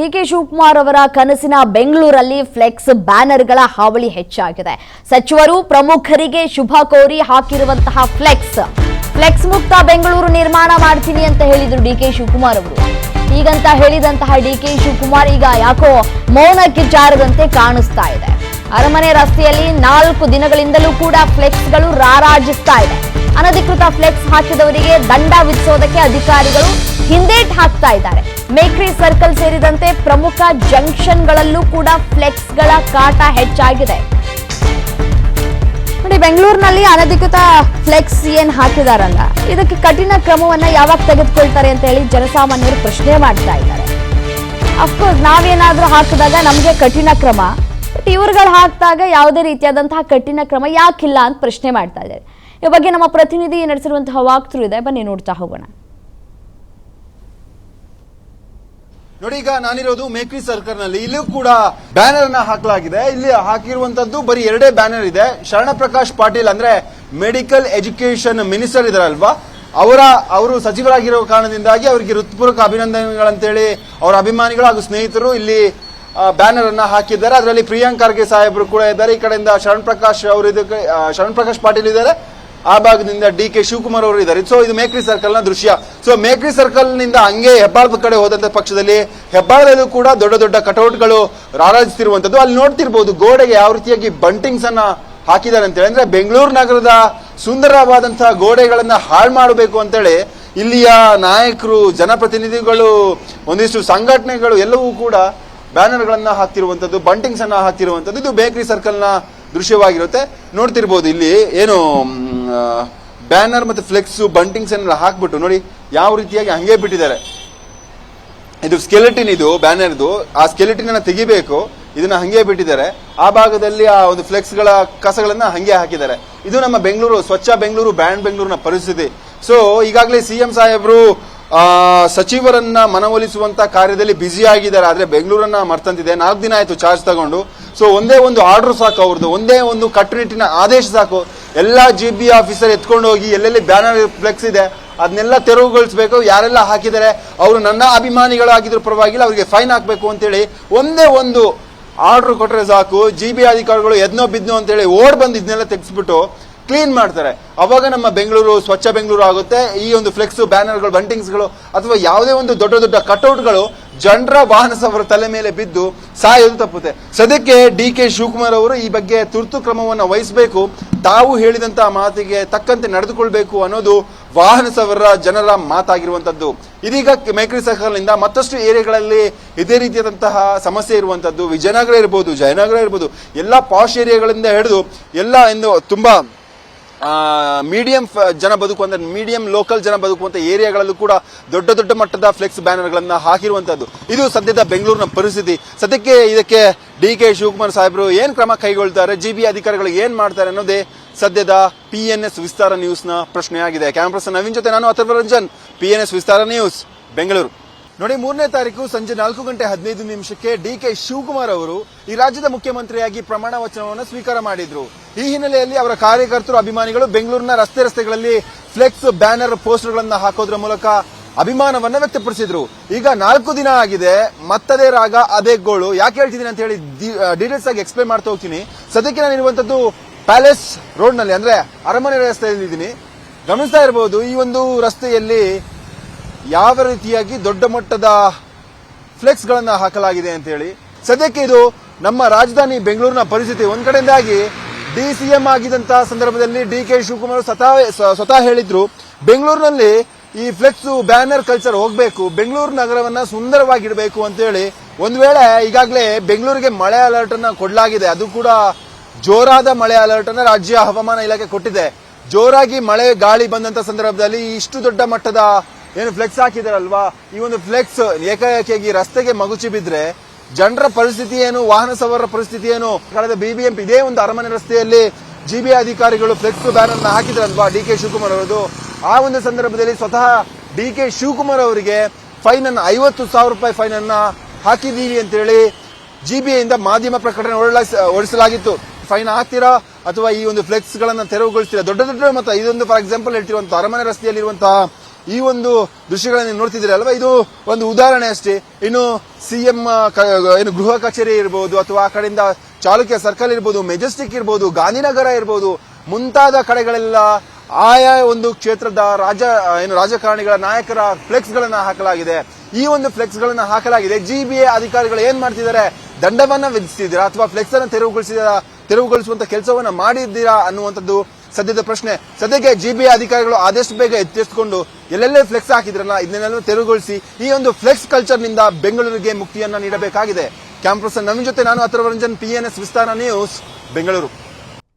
DK Shivakumar ಅವರ ಕನಸಿನ ಬೆಂಗಳೂರಲ್ಲಿ ಫ್ಲೆಕ್ಸ್ ಬ್ಯಾನರ್ಗಳ ಹಾವಳಿ ಹೆಚ್ಚಾಗಿದೆ. ಸಚಿವರು ಪ್ರಮುಖರಿಗೆ ಶುಭ ಕೋರಿ ಹಾಕಿರುವಂತಹ ಫ್ಲೆಕ್ಸ್ ಮುಕ್ತ ಬೆಂಗಳೂರು ನಿರ್ಮಾಣ ಮಾಡ್ತೀನಿ ಅಂತ ಹೇಳಿದ್ರು ಡಿಕೆ ಶಿವಕುಮಾರ್ ಅವರು. ಹೀಗಂತ ಹೇಳಿದಂತಹ ಡಿಕೆ ಶಿವಕುಮಾರ್ ಈಗ ಯಾಕೋ ಮೌನಕ್ಕೆ ಜಾರದಂತೆ ಕಾಣಿಸ್ತಾ ಇದೆ. ಅರಮನೆ ರಸ್ತೆಯಲ್ಲಿ 4 ದಿನಗಳಿಂದಲೂ ಕೂಡ ಫ್ಲೆಕ್ಸ್ಗಳು ರಾರಾಜಿಸ್ತಾ ಇದೆ. ಅನಧಿಕೃತ ಫ್ಲೆಕ್ಸ್ ಹಾಕಿದವರಿಗೆ ದಂಡ ವಿಧಿಸೋದಕ್ಕೆ ಅಧಿಕಾರಿಗಳು ಹಿಂದೇಟ್ ಹಾಕ್ತಾ ಇದ್ದಾರೆ. ಮೇಕ್ರಿ ಸರ್ಕಲ್ ಸೇರಿದಂತೆ ಪ್ರಮುಖ ಜಂಕ್ಷನ್ಗಳಲ್ಲೂ ಕೂಡ ಫ್ಲೆಕ್ಸ್ಗಳ ಕಾಟ ಹೆಚ್ಚಾಗಿದೆ. ನೋಡಿ, ಬೆಂಗಳೂರಿನಲ್ಲಿ ಅನಧಿಕೃತ ಫ್ಲೆಕ್ಸ್ ಏನ್ ಹಾಕಿದಾರಲ್ಲ, ಇದಕ್ಕೆ ಕಠಿಣ ಕ್ರಮವನ್ನ ಯಾವಾಗ ತೆಗೆದುಕೊಳ್ತಾರೆ ಅಂತ ಹೇಳಿ ಜನಸಾಮಾನ್ಯರು ಪ್ರಶ್ನೆ ಮಾಡ್ತಾ ಇದ್ದಾರೆ. ಅಫ್ಕೋರ್ಸ್ ನಾವೇನಾದ್ರೂ ಹಾಕಿದಾಗ ನಮಗೆ ಕಠಿಣ ಕ್ರಮ, ಬಟ್ ಇವ್ರುಗಳು ಹಾಕಿದಾಗ ಯಾವುದೇ ರೀತಿಯಾದಂತಹ ಕಠಿಣ ಕ್ರಮ ಯಾಕಿಲ್ಲ ಅಂತ ಪ್ರಶ್ನೆ ಮಾಡ್ತಾ ಇದ್ದಾರೆ. ಈ ಬಗ್ಗೆ ನಮ್ಮ ಪ್ರತಿನಿಧಿ ನಡೆಸಿರುವಂತಹ ವಾಕ್ಥ್ರೂ ಇದೆ, ಬನ್ನಿ ನೋಡ್ತಾ ಹೋಗೋಣ. ನೋಡಿ, ಈಗ ನಾನಿರೋದು ಮೇಕ್ರಿ ಸರ್ಕಲ್ ನಲ್ಲಿ. ಇಲ್ಲೂ ಕೂಡ ಬ್ಯಾನರ್ ನ ಹಾಕಲಾಗಿದೆ. ಇಲ್ಲಿ ಹಾಕಿರುವಂತದ್ದು ಬರೀ 2 ಬ್ಯಾನರ್ ಇದೆ. ಶರಣ ಪ್ರಕಾಶ್ ಪಾಟೀಲ್ ಅಂದ್ರೆ ಮೆಡಿಕಲ್ ಎಜುಕೇಶನ್ ಮಿನಿಸ್ಟರ್ ಇದಾರಲ್ವಾ, ಅವರು ಸಚಿವರಾಗಿರೋ ಕಾರಣದಿಂದಾಗಿ ಅವರಿಗೆ ಹೃತ್ಪೂರ್ವಕ ಅಭಿನಂದನೆಗಳಂತೇಳಿ ಅವರ ಅಭಿಮಾನಿಗಳು ಹಾಗೂ ಸ್ನೇಹಿತರು ಇಲ್ಲಿ ಬ್ಯಾನರ್ ಅನ್ನ ಹಾಕಿದ್ದಾರೆ. ಅದರಲ್ಲಿ ಪ್ರಿಯಾಂಕ್ ಖರ್ಗೆ ಸಾಹೇಬರು ಕೂಡ ಇದ್ದಾರೆ. ಈ ಕಡೆಯಿಂದ ಶರಣ್ ಪ್ರಕಾಶ್ ಪಾಟೀಲ್ ಇದ್ದಾರೆ. ಆ ಭಾಗದಿಂದ ಡಿಕೆ ಶಿವಕುಮಾರ್ ಅವರು ಇದ್ದಾರೆ. ಸೊ ಇದು ಮೇಕ್ರಿ ಸರ್ಕಲ್ ನ ದೃಶ್ಯ. ಸೊ ಮೇಕ್ರಿ ಸರ್ಕಲ್ ನಿಂದ ಹಂಗೆ ಹೆಬ್ಬಾಳದ ಕಡೆ ಹೋದಂತ ಪಕ್ಷದಲ್ಲಿ ಹೆಬ್ಬಾಳದಲ್ಲೂ ಕೂಡ ದೊಡ್ಡ ದೊಡ್ಡ ಕಟೌಟ್ಗಳು ರಾರಾಜಿಸುತ್ತಿರುವಂತದ್ದು. ಅಲ್ಲಿ ನೋಡ್ತಿರ್ಬೋದು ಗೋಡೆಗೆ ಯಾವ ರೀತಿಯಾಗಿ ಬಂಟಿಂಗ್ಸ್ ಅನ್ನ ಹಾಕಿದ್ದಾರೆ ಅಂತೇಳಿ. ಅಂದ್ರೆ ಬೆಂಗಳೂರು ನಗರದ ಸುಂದರವಾದಂತಹ ಗೋಡೆಗಳನ್ನ ಹಾಳು ಮಾಡಬೇಕು ಅಂತೇಳಿ ಇಲ್ಲಿಯ ನಾಯಕರು, ಜನಪ್ರತಿನಿಧಿಗಳು, ಒಂದಿಷ್ಟು ಸಂಘಟನೆಗಳು ಎಲ್ಲವೂ ಕೂಡ ಬ್ಯಾನರ್ ಗಳನ್ನ ಹಾಕ್ತಿರುವಂತದ್ದು, ಬಂಟಿಂಗ್ಸ್ ಅನ್ನ ಹಾಕ್ತಿರುವಂತದ್ದು. ಇದು ಬೇಕರಿ ಸರ್ಕಲ್ ನ ದೃಶ್ಯವಾಗಿರುತ್ತೆ. ನೋಡ್ತಿರ್ಬೋದು ಇಲ್ಲಿ ಏನು ಬ್ಯಾನರ್ ಮತ್ತೆ ಫ್ಲೆಕ್ಸ್ ಬಂಟಿಂಗ್ಸ್ ಅನ್ನ ಹಾಕ್ಬಿಟ್ಟು ನೋಡಿ ಯಾವ ರೀತಿಯಾಗಿ ಹಂಗೆ ಬಿಟ್ಟಿದ್ದಾರೆ. ಇದು ಸ್ಕೆಲೆಟಿನ್, ಇದು ಬ್ಯಾನರ್ದು. ಆ ಸ್ಕೆಲೆಟಿನ್ ಅನ್ನ ತೆಗಿಬೇಕು, ಇದನ್ನ ಹಂಗೆ ಬಿಟ್ಟಿದ್ದಾರೆ. ಆ ಭಾಗದಲ್ಲಿ ಆ ಒಂದು ಫ್ಲೆಕ್ಸ್ ಗಳ ಕಸಗಳನ್ನ ಹಂಗೆ ಹಾಕಿದ್ದಾರೆ. ಇದು ನಮ್ಮ ಬೆಂಗಳೂರು, ಸ್ವಚ್ಛ ಬೆಂಗಳೂರು, ಬ್ರ್ಯಾಂಡ್ ಬೆಂಗಳೂರಿನ ಪರಿಸ್ಥಿತಿ. ಸೊ ಈಗಾಗಲೇ ಸಿಎಂ ಸಾಹೇಬರು ಸಚಿವರನ್ನ ಮನವೊಲಿಸುವಂತ ಕಾರ್ಯದಲ್ಲಿ ಬ್ಯುಸಿ ಆಗಿದ್ದಾರೆ. ಆದ್ರೆ ಬೆಂಗಳೂರನ್ನ ಮರ್ತಂತಿದೆ. 4 ದಿನ ಆಯ್ತು ಚಾರ್ಜ್ ತಗೊಂಡು. ಸೊ ಒಂದೇ ಒಂದು ಆರ್ಡರ್ ಸಾಕು, ಅವ್ರದ್ದು ಒಂದೇ ಒಂದು ಕಟ್ಟುನಿಟ್ಟಿನ ಆದೇಶ ಸಾಕು. ಎಲ್ಲಾ GB ಆಫೀಸರ್ ಎತ್ಕೊಂಡು ಹೋಗಿ ಎಲ್ಲೆಲ್ಲಿ ಬ್ಯಾನರ್ ಫ್ಲೆಕ್ಸ್ ಇದೆ ಅದನ್ನೆಲ್ಲ ತೆರವುಗೊಳಿಸಬೇಕು. ಯಾರೆಲ್ಲ ಹಾಕಿದ್ದಾರೆ ಅವರು ನನ್ನ ಅಭಿಮಾನಿಗಳಾಗಿದ್ರು ಪರವಾಗಿಲ್ಲ, ಅವರಿಗೆ ಫೈನ್ ಹಾಕ್ಬೇಕು ಅಂತೇಳಿ ಒಂದೇ ಒಂದು ಆರ್ಡರ್ ಕೊಟ್ರೆ ಸಾಕು. GB ಅಧಿಕಾರಿಗಳು ಎದ್ನೋ ಬಿದ್ನೋ ಅಂತೇಳಿ ಓಡ್ ಬಂದು ಇದನ್ನೆಲ್ಲ ತೆಗೆಸ್ಬಿಟ್ಟು ಕ್ಲೀನ್ ಮಾಡ್ತಾರೆ. ಅವಾಗ ನಮ್ಮ ಬೆಂಗಳೂರು ಸ್ವಚ್ಛ ಬೆಂಗಳೂರು ಆಗುತ್ತೆ. ಈ ಒಂದು ಫ್ಲೆಕ್ಸ್, ಬ್ಯಾನರ್ಗಳು, ಬಂಟಿಂಗ್ಸ್ಗಳು ಅಥವಾ ಯಾವುದೇ ಒಂದು ದೊಡ್ಡ ದೊಡ್ಡ ಕಟೌಟ್ಗಳು ಜನರ ವಾಹನ ಸವಾರರ ತಲೆ ಮೇಲೆ ಬಿದ್ದು ಸಾಯೋದು ತಪ್ಪುತ್ತೆ. ಸದ್ಯಕ್ಕೆ ಡಿಕೆ ಶಿವಕುಮಾರ್ ಅವರು ಈ ಬಗ್ಗೆ ತುರ್ತು ಕ್ರಮವನ್ನು ವಹಿಸಬೇಕು. ತಾವು ಹೇಳಿದಂತಹ ಮಾತಿಗೆ ತಕ್ಕಂತೆ ನಡೆದುಕೊಳ್ಬೇಕು ಅನ್ನೋದು ವಾಹನ ಸವಾರರ ಜನರ ಮಾತಾಗಿರುವಂತದ್ದು. ಇದೀಗ ಮೇಕ್ರಿ ಸರ್ಕಲ್ ನಿಂದ ಮತ್ತಷ್ಟು ಏರಿಯಾಗಳಲ್ಲಿ ಇದೇ ರೀತಿಯಾದಂತಹ ಸಮಸ್ಯೆ ಇರುವಂತದ್ದು. ವಿಜಯನಗರ ಇರಬಹುದು, ಜಯನಗರ ಇರಬಹುದು, ಎಲ್ಲಾ ಪಾಶ್ ಏರಿಯಾಗಳಿಂದ ಹಿಡಿದು ಎಲ್ಲ ಎಂದು ತುಂಬಾ ಮೀಡಿಯಂ ಜನ ಬದುಕುವಂತ, ಮೀಡಿಯಂ ಲೋಕಲ್ ಜನ ಬದುಕುವಂತ ಏರಿಯಾಗಳಲ್ಲೂ ಕೂಡ ದೊಡ್ಡ ದೊಡ್ಡ ಮಟ್ಟದ ಫ್ಲೆಕ್ಸ್ ಬ್ಯಾನರ್ ಗಳನ್ನ ಹಾಕಿರುವಂತದ್ದು. ಇದು ಸದ್ಯದ ಬೆಂಗಳೂರಿನ ಪರಿಸ್ಥಿತಿ. ಸದ್ಯಕ್ಕೆ ಇದಕ್ಕೆ ಡಿಕೆ ಶಿವಕುಮಾರ್ ಸಾಹೇಬರು ಏನ್ ಕ್ರಮ ಕೈಗೊಳ್ತಾರೆ, GB ಅಧಿಕಾರಿಗಳು ಏನ್ ಮಾಡ್ತಾರೆ ಅನ್ನೋದೇ ಸದ್ಯದ PNS ವಿಸ್ತಾರ ನ್ಯೂಸ್ ನ ಪ್ರಶ್ನೆಯಾಗಿದೆ. ಕ್ಯಾಮರಾ ಪರ್ಸನ್ ನವೀನ್ ಜೊತೆ ನಾನು ಅಥರ್ವ ರಂಜನ್, PNS ವಿಸ್ತಾರ ನ್ಯೂಸ್, ಬೆಂಗಳೂರು. ನೋಡಿ, 3ನೇ ತಾರೀಕು ಸಂಜೆ 4:15 ಡಿಕೆ ಶಿವಕುಮಾರ್ ಅವರು ಈ ರಾಜ್ಯದ ಮುಖ್ಯಮಂತ್ರಿಯಾಗಿ ಪ್ರಮಾಣ ವಚನವನ್ನು ಸ್ವೀಕಾರ ಮಾಡಿದ್ರು. ಈ ಹಿನ್ನೆಲೆಯಲ್ಲಿ ಅವರ ಕಾರ್ಯಕರ್ತರು, ಅಭಿಮಾನಿಗಳು ಬೆಂಗಳೂರಿನ ರಸ್ತೆಗಳಲ್ಲಿ ಫ್ಲೆಕ್ಸ್, ಬ್ಯಾನರ್, ಪೋಸ್ಟರ್ಗಳನ್ನ ಹಾಕೋದ್ರ ಮೂಲಕ ಅಭಿಮಾನವನ್ನ ವ್ಯಕ್ತಪಡಿಸಿದ್ರು. ಈಗ 4 ದಿನ ಆಗಿದೆ, ಮತ್ತದೇ ರಾಗ ಅದೇ ಗೋಳು. ಯಾಕೆ ಹೇಳ್ತಿದ್ದೀನಿ ಅಂತ ಹೇಳಿ ಡೀಟೇಲ್ಸ್ ಆಗಿ ಎಕ್ಸ್ಪ್ಲೇನ್ ಮಾಡ್ತಾ ಹೋಗ್ತೀನಿ. ಸದ್ಯಕ್ಕೆ ನಾನು ಇರುವಂತದ್ದು ಪ್ಯಾಲೇಸ್ ರೋಡ್ ನಲ್ಲಿ, ಅಂದ್ರೆ ಅರಮನೆ ರಸ್ತೆಯಲ್ಲಿ ಇದ್ದೀನಿ. ಗಮನಿಸ್ತಾ ಇರಬಹುದು ಈ ಒಂದು ರಸ್ತೆಯಲ್ಲಿ ಯಾವ ರೀತಿಯಾಗಿ ದೊಡ್ಡ ಮಟ್ಟದ ಫ್ಲೆಕ್ಸ್ ಗಳನ್ನ ಹಾಕಲಾಗಿದೆ ಅಂತ ಹೇಳಿ. ಸದ್ಯಕ್ಕೆ ಇದು ನಮ್ಮ ರಾಜಧಾನಿ ಬೆಂಗಳೂರಿನ ಪರಿಸ್ಥಿತಿ. ಒಂದ್ ಕಡೆಯಿಂದಾಗಿ DCM ಆಗಿದ್ದಂತಹ ಸಂದರ್ಭದಲ್ಲಿ ಡಿಕೆ ಶಿವಕುಮಾರ್ ಸ್ವತಃ ಹೇಳಿದ್ರು, ಬೆಂಗಳೂರಿನಲ್ಲಿ ಈ ಫ್ಲೆಕ್ಸ್, ಬ್ಯಾನರ್ ಕಲ್ಚರ್ ಹೋಗ್ಬೇಕು, ಬೆಂಗಳೂರು ನಗರವನ್ನ ಸುಂದರವಾಗಿಡಬೇಕು ಅಂತ ಹೇಳಿ. ಒಂದ್ ವೇಳೆ ಈಗಾಗಲೇ ಬೆಂಗಳೂರಿಗೆ ಮಳೆ ಅಲರ್ಟ್ ಅನ್ನ ಕೊಡಲಾಗಿದೆ. ಅದು ಕೂಡ ಜೋರಾದ ಮಳೆ ಅಲರ್ಟ್ ಅನ್ನ ರಾಜ್ಯ ಹವಾಮಾನ ಇಲಾಖೆ ಕೊಟ್ಟಿದೆ. ಜೋರಾಗಿ ಮಳೆ ಗಾಳಿ ಬಂದಂತ ಸಂದರ್ಭದಲ್ಲಿ ಇಷ್ಟು ದೊಡ್ಡ ಮಟ್ಟದ ಏನು ಫ್ಲೆಕ್ಸ್ ಹಾಕಿದಾರಲ್ವಾ, ಈ ಒಂದು ಫ್ಲೆಕ್ಸ್ ಏಕಾಏಕಿಯಾಗಿ ರಸ್ತೆಗೆ ಮಗುಚಿ ಬಿದ್ರೆ ಜನರ ಪರಿಸ್ಥಿತಿ ಏನು, ವಾಹನ ಸವಾರರ ಪರಿಸ್ಥಿತಿ ಏನು? ಕಳೆದ BBMP ಇದೇ ಒಂದು ಅರಮನೆ ರಸ್ತೆಯಲ್ಲಿ GB ಅಧಿಕಾರಿಗಳು ಫ್ಲೆಕ್ಸ್ ಬ್ಯಾನರ್ ನ ಹಾಕಿದ್ರಲ್ವಾ ಡಿಕೆ ಶಿವಕುಮಾರ್ ಅವರದು. ಆ ಒಂದು ಸಂದರ್ಭದಲ್ಲಿ ಸ್ವತಃ ಡಿಕೆ ಶಿವಕುಮಾರ್ ಅವರಿಗೆ ಫೈನ್ ಅನ್ನ 50,000 ರೂಪಾಯಿ ಫೈನ್ ಅನ್ನ ಹಾಕಿದೀವಿ ಅಂತ ಹೇಳಿ GB ಯಿಂದ ಮಾಧ್ಯಮ ಪ್ರಕಟಣೆ ಹೊರಡಿಸಲಾಗಿತ್ತು. ಫೈನ್ ಹಾಕ್ತೀರಾ ಅಥವಾ ಈ ಒಂದು ಫ್ಲೆಕ್ಸ್ ಗಳನ್ನ ತೆರವುಗೊಳಿಸ್ತೀರಾ? ದೊಡ್ಡ ದೊಡ್ಡ ಮತ್ತು ಇದೊಂದು ಫಾರ್ ಎಕ್ಸಾಂಪಲ್ ಹೇಳ್ತಿರುವಂತಹ ಅರಮನೆ ರಸ್ತೆಯಲ್ಲಿರುವಂತಹ ಈ ಒಂದು ದೃಶ್ಯಗಳನ್ನು ನೋಡ್ತಿದ್ದೀರಲ್ವಾ, ಇದು ಒಂದು ಉದಾಹರಣೆ ಅಷ್ಟೇ. ಇನ್ನು ಸಿಎಂ ಏನು ಗೃಹ ಕಚೇರಿ ಇರಬಹುದು, ಅಥವಾ ಆ ಕಡೆಯಿಂದ ಚಾಲುಕ್ಯ ಸರ್ಕಲ್ ಇರಬಹುದು, ಮೆಜೆಸ್ಟಿಕ್ ಇರಬಹುದು, ಗಾಂಧಿನಗರ ಇರಬಹುದು, ಮುಂತಾದ ಕಡೆಗಳೆಲ್ಲ ಆಯಾ ಒಂದು ಕ್ಷೇತ್ರದ ರಾಜಕಾರಣಿಗಳ ನಾಯಕರ ಫ್ಲೆಕ್ಸ್ ಗಳನ್ನ ಹಾಕಲಾಗಿದೆ. ಈ ಒಂದು ಫ್ಲೆಕ್ಸ್ ಗಳನ್ನ ಹಾಕಲಾಗಿದೆ. ಜಿಬಿಎ ಅಧಿಕಾರಿಗಳು ಏನ್ ಮಾಡ್ತಿದ್ದಾರೆ, ದಂಡವನ್ನ ವಿಧಿಸಿದ್ದೀರಾ ಅಥವಾ ಫ್ಲೆಕ್ಸ್ ಅನ್ನ ತೆರವುಗೊಳಿಸುವಂತ ಕೆಲಸವನ್ನ ಮಾಡಿದ್ದೀರಾ ಅನ್ನುವಂಥದ್ದು ಸದ್ಯದ ಪ್ರಶ್ನೆ. ಸದ್ಯಕ್ಕೆ ಜಿಬಿಎ ಅಧಿಕಾರಿಗಳು ಆದಷ್ಟು ಬೇಗ ಎಚ್ಚೆತ್ತುಕೊಂಡು ಎಲ್ಲೆಲ್ಲೇ ಫ್ಲೆಕ್ಸ್ ಹಾಕಿದ್ರಲ್ಲ ಇದನ್ನೆಲ್ಲ ತೆರವುಗೊಳಿಸಿ ಈ ಒಂದು ಫ್ಲೆಕ್ಸ್ ಕಲ್ಚರ್ ನಿಂದ ಬೆಂಗಳೂರಿಗೆ ಮುಕ್ತಿಯನ್ನ ನೀಡಬೇಕಾಗಿದೆ. ಕ್ಯಾಂಪಸ್ ನವೀನ್ ಜೊತೆ ನಾನು ಅಥರ್ವ ರಂಜನ್, PNS ವಿಸ್ತಾರ ನ್ಯೂಸ್, ಬೆಂಗಳೂರು.